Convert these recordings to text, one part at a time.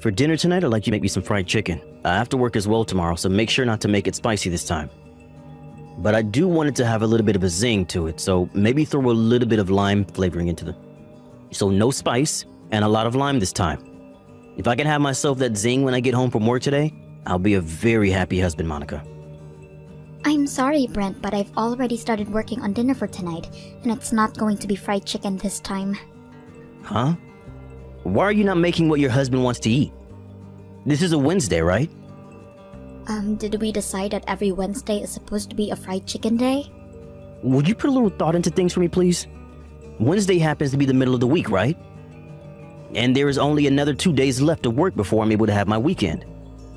For dinner tonight, I'd like you to make me some fried chicken. I have to work as well tomorrow, so make sure not to make it spicy this time. But I do want it to have a little bit of a zing to it, so maybe throw a little bit of lime flavoring into the... So no spice, and a lot of lime this time. If I can have myself that zing when I get home from work today, I'll be a very happy husband, Monica. I'm sorry, Brent, but I've already started working on dinner for tonight, and it's not going to be fried chicken this time. Huh? Why are you not making what your husband wants to eat? This is a Wednesday, right? Did we decide that every Wednesday is supposed to be a fried chicken day? Would you put a little thought into things for me, please? Wednesday happens to be the middle of the week, right? And there is only another 2 days left of work before I'm able to have my weekend.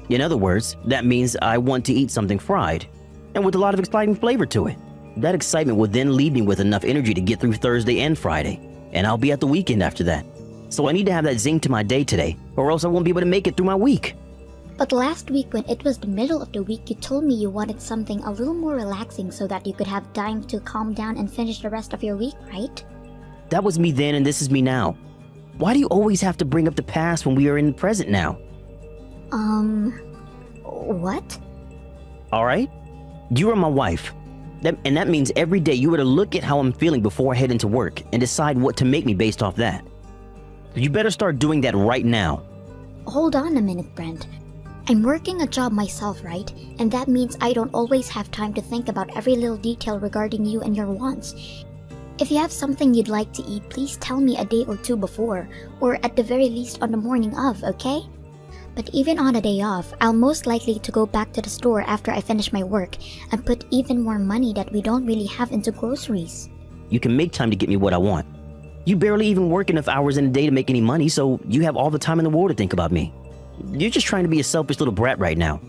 In other words, that means I want to eat something fried, and with a lot of exciting flavor to it. That excitement will then leave me with enough energy to get through Thursday and Friday, and I'll be at the weekend after that. So I need to have that zing to my day today, or else I won't be able to make it through my week. But last week when it was the middle of the week, you told me you wanted something a little more relaxing so that you could have time to calm down and finish the rest of your week, right? That was me then and this is me now. Why do you always have to bring up the past when we are in the present now? What? Alright? You are my wife. And that means every day you were to look at how I'm feeling before I head into work and decide what to make me based off that. You better start doing that right now. Hold on a minute, Brent. I'm working a job myself, right? And that means I don't always have time to think about every little detail regarding you and your wants. If you have something you'd like to eat, please tell me a day or two before, or at the very least on the morning of, okay? But even on a day off, I'll most likely to go back to the store after I finish my work and put even more money that we don't really have into groceries. You can make time to get me what I want. You barely even work enough hours in a day to make any money, so you have all the time in the world to think about me. You're just trying to be a selfish little brat right now.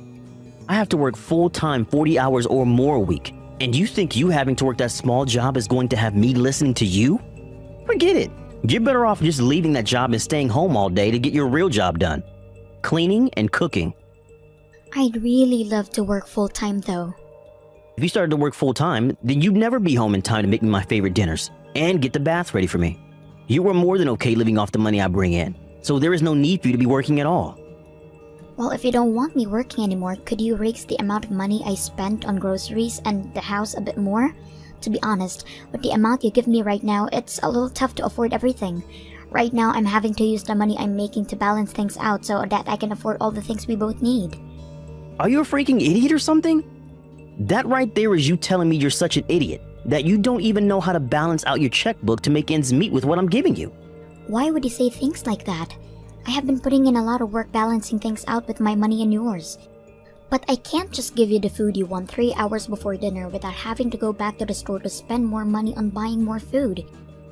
I have to work full-time 40 hours or more a week, and you think you having to work that small job is going to have me listening to you? Forget it. You're better off just leaving that job and staying home all day to get your real job done. Cleaning and cooking. I'd really love to work full-time though. If you started to work full-time, then you'd never be home in time to make me my favorite dinners and get the bath ready for me. You are more than okay living off the money I bring in, so there is no need for you to be working at all. Well, if you don't want me working anymore, could you raise the amount of money I spent on groceries and the house a bit more? To be honest, with the amount you give me right now, it's a little tough to afford everything. Right now, I'm having to use the money I'm making to balance things out so that I can afford all the things we both need. Are you a freaking idiot or something? That right there is you telling me you're such an idiot, that you don't even know how to balance out your checkbook to make ends meet with what I'm giving you. Why would you say things like that? I have been putting in a lot of work balancing things out with my money and yours. But I can't just give you the food you want 3 hours before dinner without having to go back to the store to spend more money on buying more food.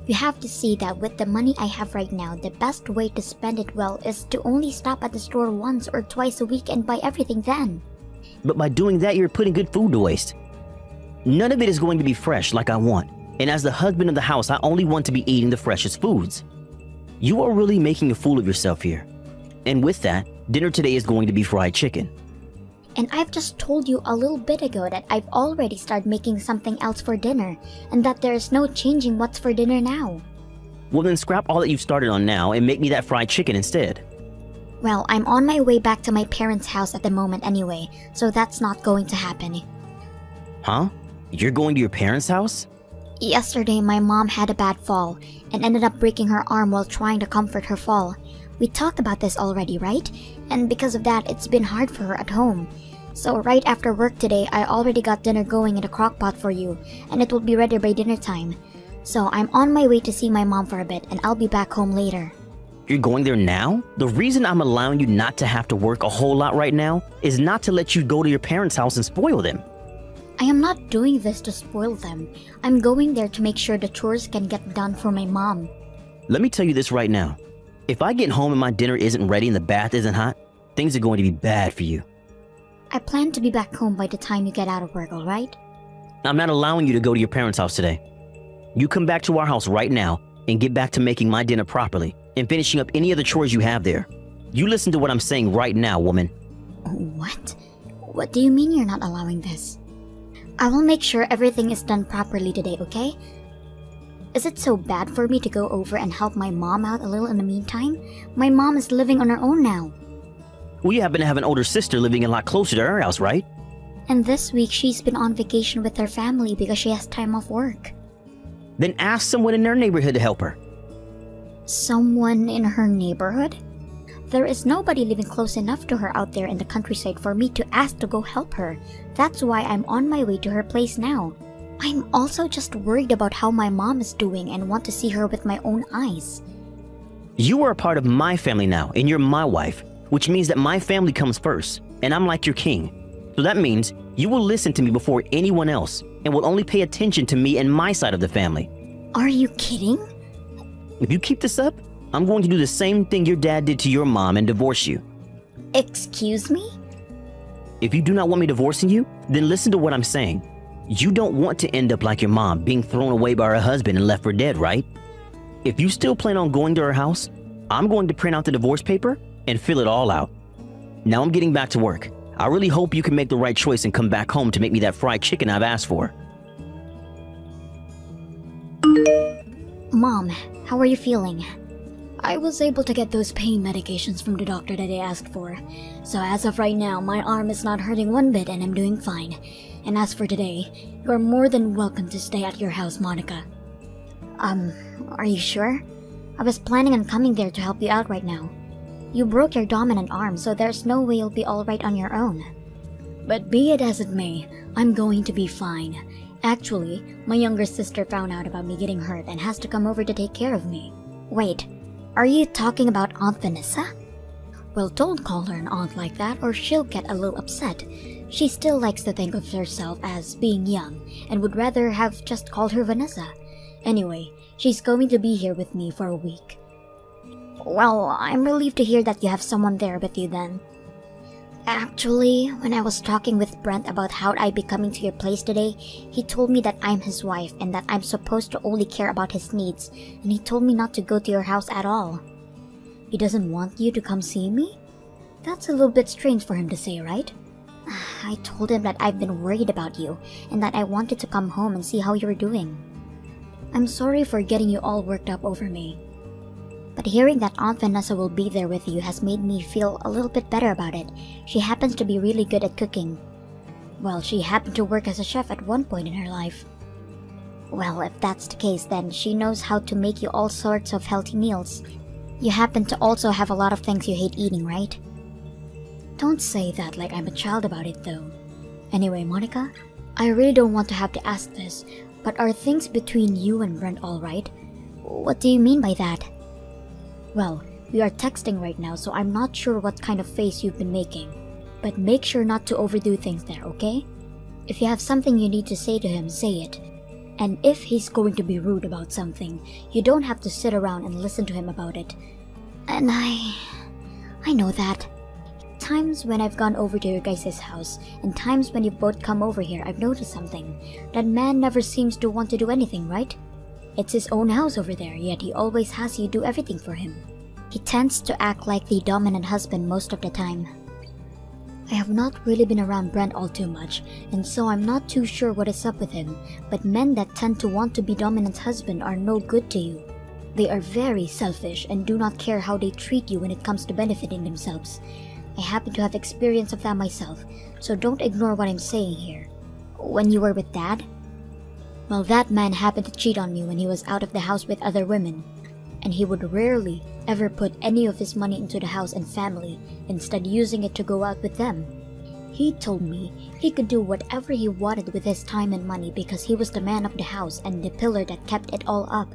You have to see that with the money I have right now, the best way to spend it well is to only stop at the store once or twice a week and buy everything then. But by doing that, you're putting good food to waste. None of it is going to be fresh like I want, and as the husband of the house, I only want to be eating the freshest foods. You are really making a fool of yourself here. And with that, dinner today is going to be fried chicken. And I've just told you a little bit ago that I've already started making something else for dinner, and that there is no changing what's for dinner now. Well then scrap all that you've started on now and make me that fried chicken instead. Well, I'm on my way back to my parents' house at the moment anyway, so that's not going to happen. Huh? You're going to your parents' house? Yesterday, my mom had a bad fall and ended up breaking her arm while trying to comfort her fall. We talked about this already, right? And because of that, it's been hard for her at home. So right after work today, I already got dinner going in the crock pot for you, and it will be ready by dinner time. So I'm on my way to see my mom for a bit, and I'll be back home later. You're going there now? The reason I'm allowing you not to have to work a whole lot right now is not to let you go to your parents' house and spoil them. I am not doing this to spoil them. I'm going there to make sure the chores can get done for my mom. Let me tell you this right now. If I get home and my dinner isn't ready and the bath isn't hot, things are going to be bad for you. I plan to be back home by the time you get out of work, alright? I'm not allowing you to go to your parents' house today. You come back to our house right now and get back to making my dinner properly and finishing up any of the chores you have there. You listen to what I'm saying right now, woman. What? What do you mean you're not allowing this? I will make sure everything is done properly today, okay? Is it so bad for me to go over and help my mom out a little in the meantime? My mom is living on her own now. Well, you happen to have an older sister living a lot closer to our house, right? And this week she's been on vacation with her family because she has time off work. Then ask someone in their neighborhood to help her. Someone in her neighborhood? There is nobody living close enough to her out there in the countryside for me to ask to go help her. That's why I'm on my way to her place now. I'm also just worried about how my mom is doing and want to see her with my own eyes. You are a part of my family now, and you're my wife, which means that my family comes first, and I'm like your king. So that means you will listen to me before anyone else, and will only pay attention to me and my side of the family. Are you kidding? If you keep this up, I'm going to do the same thing your dad did to your mom and divorce you. Excuse me? If you do not want me divorcing you, then listen to what I'm saying. You don't want to end up like your mom, being thrown away by her husband and left for dead, right? If you still plan on going to her house, I'm going to print out the divorce paper and fill it all out. Now I'm getting back to work. I really hope you can make the right choice and come back home to make me that fried chicken I've asked for. Mom, how are you feeling? I was able to get those pain medications from the doctor that I asked for. So as of right now, my arm is not hurting one bit and I'm doing fine. And as for today, you are more than welcome to stay at your house, Monica. Are you sure? I was planning on coming there to help you out right now. You broke your dominant arm, so there's no way you'll be alright on your own. But be it as it may, I'm going to be fine. Actually, my younger sister found out about me getting hurt and has to come over to take care of me. Wait, are you talking about Aunt Vanessa? Well, don't call her an aunt like that or she'll get a little upset. She still likes to think of herself as being young and would rather have just called her Vanessa. Anyway, she's going to be here with me for a week. Well, I'm relieved to hear that you have someone there with you then. Actually, when I was talking with Brent about how I'd be coming to your place today, he told me that I'm his wife and that I'm supposed to only care about his needs, and he told me not to go to your house at all. He doesn't want you to come see me? That's a little bit strange for him to say, right? I told him that I've been worried about you and that I wanted to come home and see how you were doing. I'm sorry for getting you all worked up over me. But hearing that Aunt Vanessa will be there with you has made me feel a little bit better about it. She happens to be really good at cooking. Well, she happened to work as a chef at one point in her life. Well, if that's the case, then she knows how to make you all sorts of healthy meals. You happen to also have a lot of things you hate eating, right? Don't say that like I'm a child about it, though. Anyway, Monica, I really don't want to have to ask this, but are things between you and Brent all right? What do you mean by that? Well, we are texting right now, so I'm not sure what kind of face you've been making. But make sure not to overdo things there, okay? If you have something you need to say to him, say it. And if he's going to be rude about something, you don't have to sit around and listen to him about it. And I know that. Times when I've gone over to your guys' house, and times when you've both come over here, I've noticed something. That man never seems to want to do anything, right? It's his own house over there, yet he always has you do everything for him. He tends to act like the dominant husband most of the time. I have not really been around Brent all too much, and so I'm not too sure what is up with him, but men that tend to want to be dominant husband are no good to you. They are very selfish and do not care how they treat you when it comes to benefiting themselves. I happen to have experience of that myself, so don't ignore what I'm saying here. When you were with Dad? Well, that man happened to cheat on me when he was out of the house with other women, and he would rarely ever put any of his money into the house and family, instead using it to go out with them. He told me he could do whatever he wanted with his time and money because he was the man of the house and the pillar that kept it all up.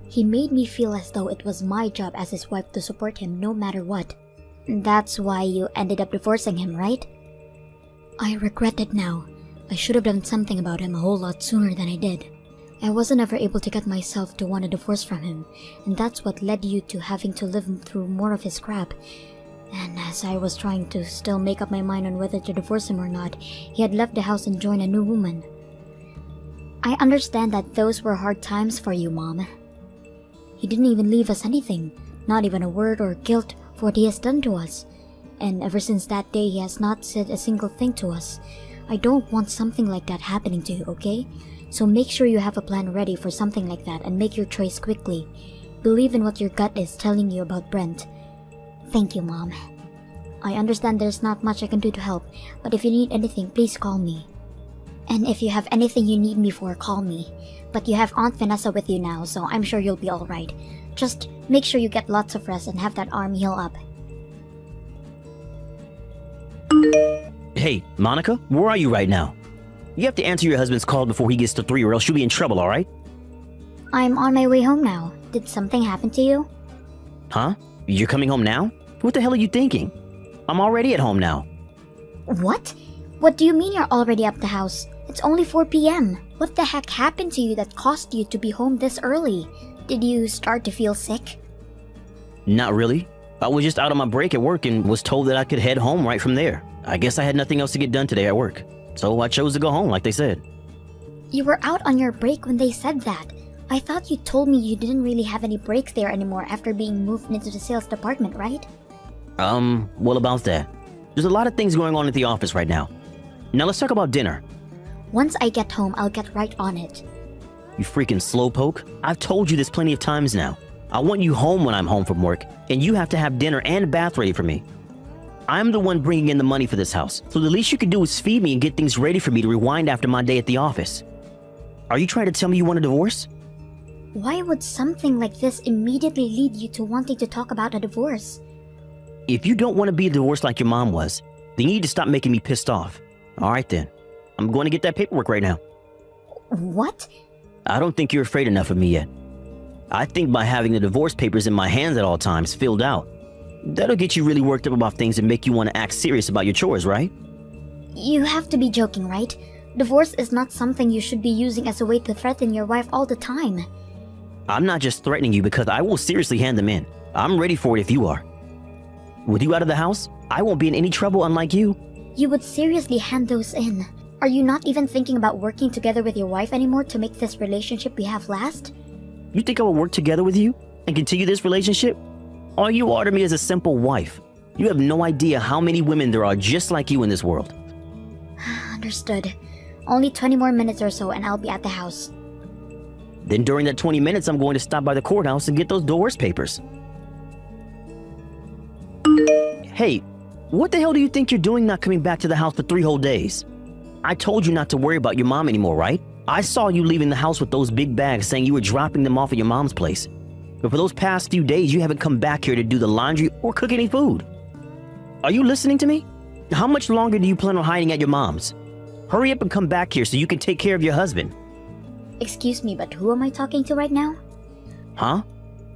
He made me feel as though it was my job as his wife to support him no matter what. That's why you ended up divorcing him, right? I regret it now. I should have done something about him a whole lot sooner than I did. I wasn't ever able to get myself to want a divorce from him, and that's what led you to having to live through more of his crap. And as I was trying to still make up my mind on whether to divorce him or not, he had left the house and joined a new woman. I understand that those were hard times for you, Mom. He didn't even leave us anything, not even a word or guilt for what he has done to us. And ever since that day, he has not said a single thing to us. I don't want something like that happening to you, okay? So make sure you have a plan ready for something like that and make your choice quickly. Believe in what your gut is telling you about Brent. Thank you, Mom. I understand there's not much I can do to help, but if you need anything, please call me. And if you have anything you need me for, call me. But you have Aunt Vanessa with you now, so I'm sure you'll be alright. Just make sure you get lots of rest and have that arm heal up. Hey, Monica, where are you right now? You have to answer your husband's call before he gets to 3 or else you'll be in trouble, alright? I'm on my way home now. Did something happen to you? Huh? You're coming home now? What the hell are you thinking? I'm already at home now. What? What do you mean you're already at the house? It's only 4 p.m. What the heck happened to you that caused you to be home this early? Did you start to feel sick? Not really. I was just out on my break at work and was told that I could head home right from there. I guess I had nothing else to get done today at work. So I chose to go home like they said. You were out on your break when they said that. I thought you told me you didn't really have any breaks there anymore after being moved into the sales department, right? What about that? There's a lot of things going on at the office right now. Now let's talk about dinner. Once I get home, I'll get right on it. You freaking slowpoke. I've told you this plenty of times now. I want you home when I'm home from work, and you have to have dinner and a bath ready for me. I'm the one bringing in the money for this house, so the least you can do is feed me and get things ready for me to rewind after my day at the office. Are you trying to tell me you want a divorce? Why would something like this immediately lead you to wanting to talk about a divorce? If you don't want to be divorced like your mom was, then you need to stop making me pissed off. Alright then. I'm going to get that paperwork right now. What? I don't think you're afraid enough of me yet. I think by having the divorce papers in my hands at all times filled out, that'll get you really worked up about things and make you want to act serious about your chores, right? You have to be joking, right? Divorce is not something you should be using as a way to threaten your wife all the time. I'm not just threatening you because I will seriously hand them in. I'm ready for it if you are. With you out of the house, I won't be in any trouble unlike you. You would seriously hand those in. Are you not even thinking about working together with your wife anymore to make this relationship we have last? You think I will work together with you and continue this relationship? All you are to me is a simple wife. You have no idea how many women there are just like you in this world. Understood. Only 20 more minutes or so and I'll be at the house. Then during that 20 minutes, I'm going to stop by the courthouse and get those divorce papers. Hey, what the hell do you think you're doing not coming back to the house for 3 whole days? I told you not to worry about your mom anymore, right? I saw you leaving the house with those big bags saying you were dropping them off at your mom's place. But for those past few days, you haven't come back here to do the laundry or cook any food. Are you listening to me? How much longer do you plan on hiding at your mom's? Hurry up and come back here so you can take care of your husband. Excuse me, but who am I talking to right now? Huh?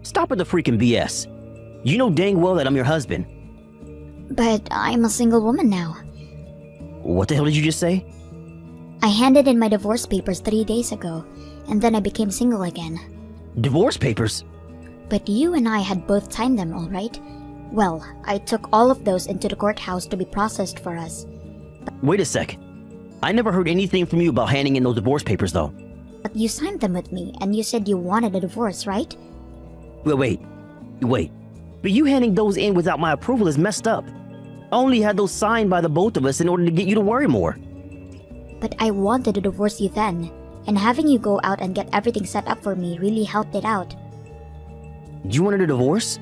Stop with the freaking BS. You know dang well that I'm your husband. But I'm a single woman now. What the hell did you just say? I handed in my divorce papers 3 days ago, and then I became single again. Divorce papers? But you and I had both signed them, alright? Well, I took all of those into the courthouse to be processed for us. Wait a sec. I never heard anything from you about handing in those divorce papers, though. But you signed them with me, and you said you wanted a divorce, right? Wait. But you handing those in without my approval is messed up. I only had those signed by the both of us in order to get you to worry more. But I wanted to divorce you then, and having you go out and get everything set up for me really helped it out. You wanted a divorce?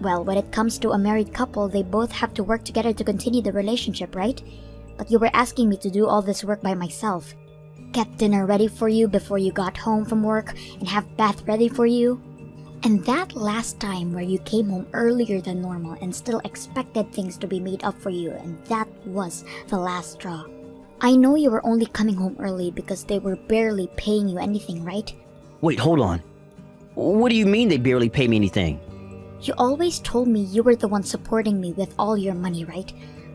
Well, when it comes to a married couple, they both have to work together to continue the relationship, right? But you were asking me to do all this work by myself. Get dinner ready for you before you got home from work, and have bath ready for you. And that last time where you came home earlier than normal and still expected things to be made up for you, and that was the last straw. I know you were only coming home early because they were barely paying you anything, right? Wait, hold on. What do you mean they barely pay me anything? You always told me you were the one supporting me with all your money, right?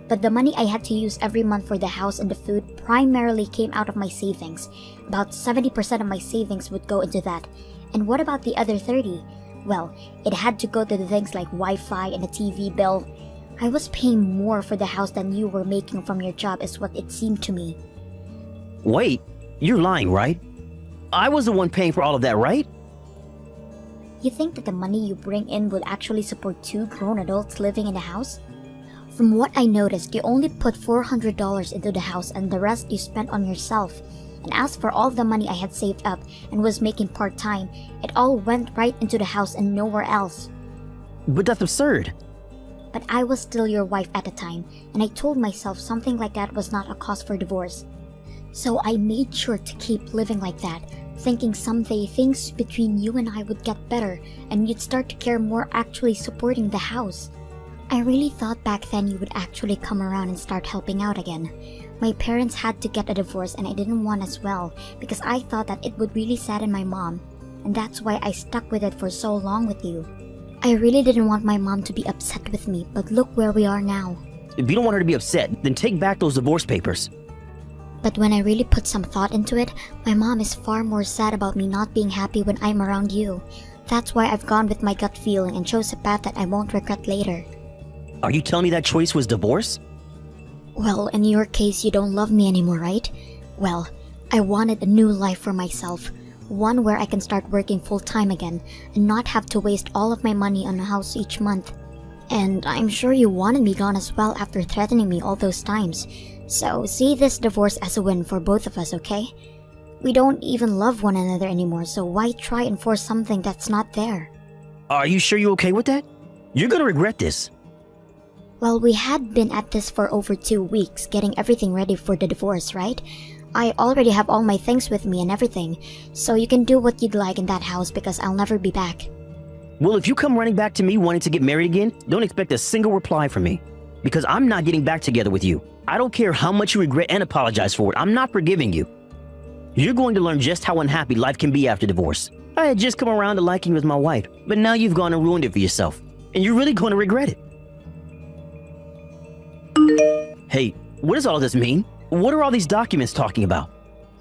But the money I had to use every month for the house and the food primarily came out of my savings. About 70% of my savings would go into that. And what about the other 30? Well, it had to go to the things like Wi-Fi and a TV bill. I was paying more for the house than you were making from your job is what it seemed to me. Wait, you're lying, right? I was the one paying for all of that, right? You think that the money you bring in would actually support 2 grown adults living in the house? From what I noticed, you only put $400 into the house and the rest you spent on yourself. And as for all the money I had saved up and was making part-time, it all went right into the house and nowhere else. But that's absurd. but I was still your wife at the time, and I told myself something like that was not a cause for divorce. So I made sure to keep living like that, thinking someday things between you and I would get better and you'd start to care more, actually supporting the house. I really thought back then you would actually come around and start helping out again. My parents had to get a divorce and I didn't want as well because I thought that it would really sadden my mom, and that's why I stuck with it for so long with you. I really didn't want my mom to be upset with me, but look where we are now. If you don't want her to be upset, then take back those divorce papers. But when I really put some thought into it, my mom is far more sad about me not being happy when I'm around you. That's why I've gone with my gut feeling and chose a path that I won't regret later. Are you telling me that choice was divorce? Well, in your case, you don't love me anymore, right? Well, I wanted a new life for myself. One where I can start working full-time again and not have to waste all of my money on a house each month. And I'm sure you wanted me gone as well after threatening me all those times. So see this divorce as a win for both of us, okay? We don't even love one another anymore, so why try and force something that's not there? Are you sure you're okay with that? You're gonna regret this. Well, we had been at this for over 2 weeks, getting everything ready for the divorce, right? I already have all my things with me and everything, so you can do what you'd like in that house because I'll never be back. Well, if you come running back to me wanting to get married again, don't expect a single reply from me. Because I'm not getting back together with you. I don't care how much you regret and apologize for it. I'm not forgiving you. You're going to learn just how unhappy life can be after divorce. I had just come around to liking you as my wife, but now you've gone and ruined it for yourself. And you're really going to regret it. Hey, what does all this mean? What are all these documents talking about?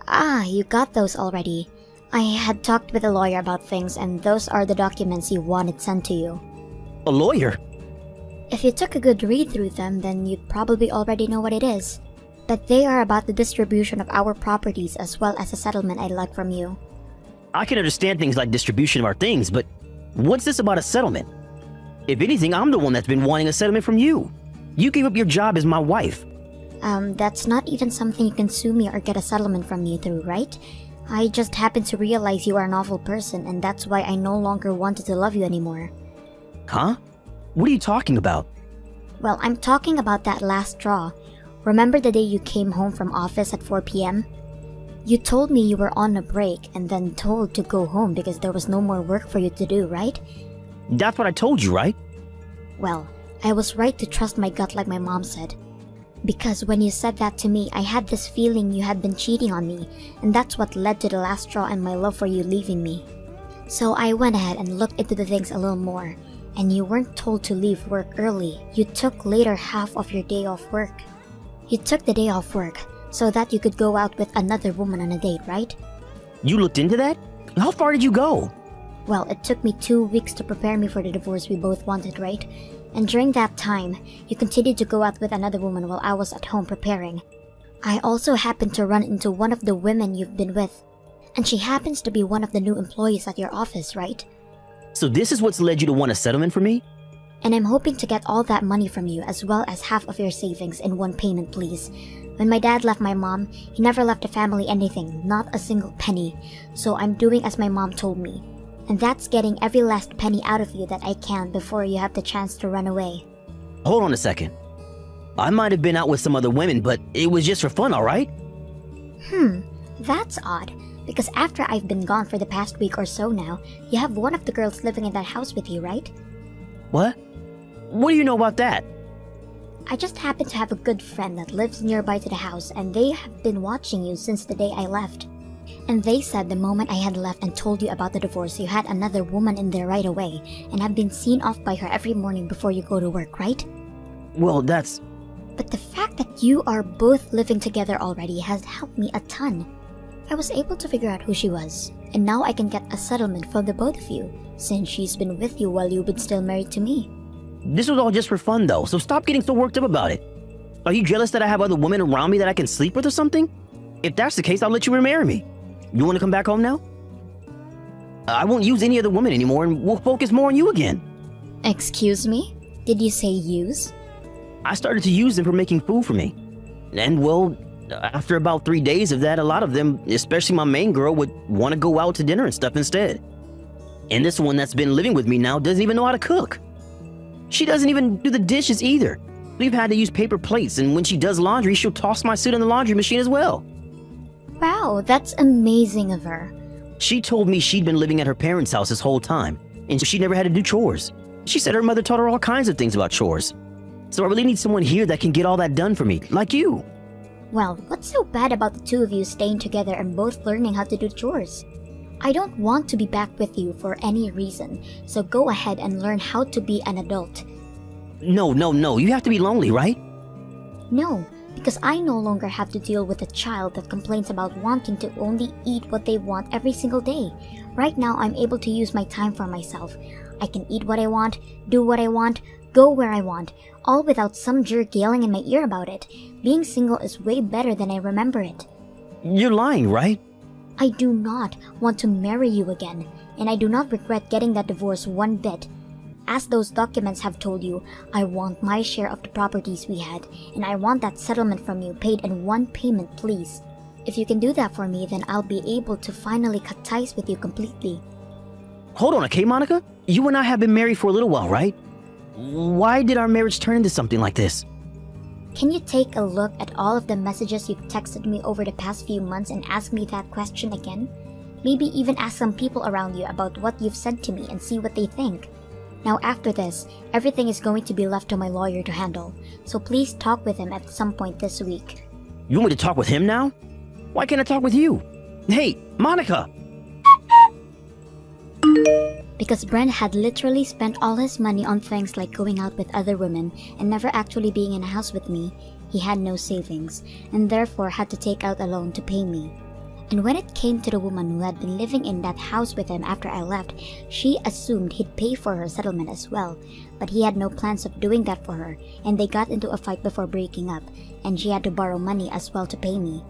Ah, you got those already. I had talked with a lawyer about things, and those are the documents you wanted sent to you. A lawyer? If you took a good read through them, then you'd probably already know what it is. But they are about the distribution of our properties as well as a settlement I'd like from you. I can understand things like distribution of our things, but what's this about a settlement? If anything, I'm the one that's been wanting a settlement from you. You gave up your job as my wife. That's not even something you can sue me or get a settlement from me through, right? I just happened to realize you are an awful person, and that's why I no longer wanted to love you anymore. Huh? What are you talking about? Well, I'm talking about that last straw. Remember the day you came home from office at 4 p.m.? You told me you were on a break and then told to go home because there was no more work for you to do, right? That's what I told you, right? Well, I was right to trust my gut like my mom said. Because when you said that to me, I had this feeling you had been cheating on me, and that's what led to the last straw and my love for you leaving me. So I went ahead and looked into the things a little more, and you weren't told to leave work early. You took later half of your day off work. You took the day off work so that you could go out with another woman on a date, right? You looked into that? How far did you go? Well, it took me 2 weeks to prepare me for the divorce we both wanted, right? And during that time, you continued to go out with another woman while I was at home preparing. I also happened to run into one of the women you've been with, and she happens to be one of the new employees at your office, right? So this is what's led you to want a settlement from me? And I'm hoping to get all that money from you as well as half of your savings in one payment, please. When my dad left my mom, he never left the family anything, not a single penny. So I'm doing as my mom told me. And that's getting every last penny out of you that I can before you have the chance to run away. Hold on a second. I might have been out with some other women, but it was just for fun, alright? That's odd. Because after I've been gone for the past week or so now, you have one of the girls living in that house with you, right? What? What do you know about that? I just happen to have a good friend that lives nearby to the house, and they have been watching you since the day I left. And they said the moment I had left and told you about the divorce, you had another woman in there right away, and have been seen off by her every morning before you go to work, right? Well, that's... But the fact that you are both living together already has helped me a ton. I was able to figure out who she was, and now I can get a settlement from the both of you, since she's been with you while you've been still married to me. This was all just for fun, though, so stop getting so worked up about it. Are you jealous that I have other women around me that I can sleep with or something? If that's the case, I'll let you remarry me. You want to come back home now? I won't use any other woman anymore, and we'll focus more on you again. Excuse me? Did you say use? I started to use them for making food for me. And, well, after about 3 days of that, a lot of them, especially my main girl, would want to go out to dinner and stuff instead. And this one that's been living with me now doesn't even know how to cook. She doesn't even do the dishes either. We've had to use paper plates, and when she does laundry, she'll toss my suit in the laundry machine as well. Wow, that's amazing of her. She told me she'd been living at her parents' house this whole time, and she never had to do chores. She said her mother taught her all kinds of things about chores. So I really need someone here that can get all that done for me, like you. Well, what's so bad about the two of you staying together and both learning how to do chores? I don't want to be back with you for any reason, so go ahead and learn how to be an adult. No, you have to be lonely, right? No, because I no longer have to deal with a child that complains about wanting to only eat what they want every single day. Right now, I'm able to use my time for myself. I can eat what I want, do what I want, go where I want, all without some jerk yelling in my ear about it. Being single is way better than I remember it. You're lying, right? I do not want to marry you again, and I do not regret getting that divorce one bit. As those documents have told you, I want my share of the properties we had, and I want that settlement from you paid in one payment, please. If you can do that for me, then I'll be able to finally cut ties with you completely. Hold on, okay, Monica? You and I have been married for a little while, right? Why did our marriage turn into something like this? Can you take a look at all of the messages you've texted me over the past few months and ask me that question again? Maybe even ask some people around you about what you've said to me and see what they think. Now after this, everything is going to be left to my lawyer to handle, so please talk with him at some point this week. You want me to talk with him now? Why can't I talk with you? Hey, Monica! Because Brent had literally spent all his money on things like going out with other women and never actually being in a house with me, he had no savings, and therefore had to take out a loan to pay me. And when it came to the woman who had been living in that house with him after I left, she assumed he'd pay for her settlement as well, but he had no plans of doing that for her, and they got into a fight before breaking up, and she had to borrow money as well to pay me.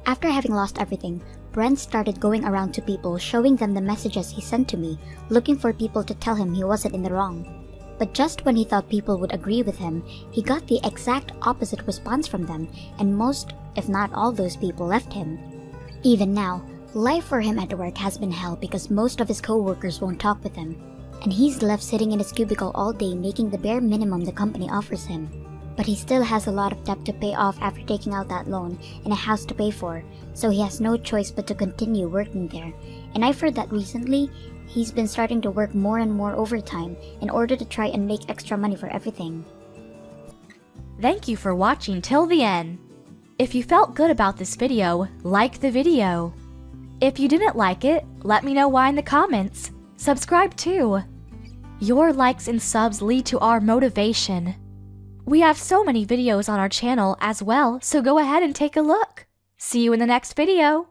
After having lost everything, Brent started going around to people, showing them the messages he sent to me, looking for people to tell him he wasn't in the wrong. But just when he thought people would agree with him, he got the exact opposite response from them, and most, if not all those people left him. Even now, life for him at work has been hell because most of his co-workers won't talk with him, and he's left sitting in his cubicle all day making the bare minimum the company offers him. But he still has a lot of debt to pay off after taking out that loan and a house to pay for, so he has no choice but to continue working there. And I've heard that recently, he's been starting to work more and more overtime in order to try and make extra money for everything. Thank you for watching till the end. If you felt good about this video, like the video. If you didn't like it, let me know why in the comments. Subscribe too. Your likes and subs lead to our motivation. We have so many videos on our channel as well, so go ahead and take a look. See you in the next video.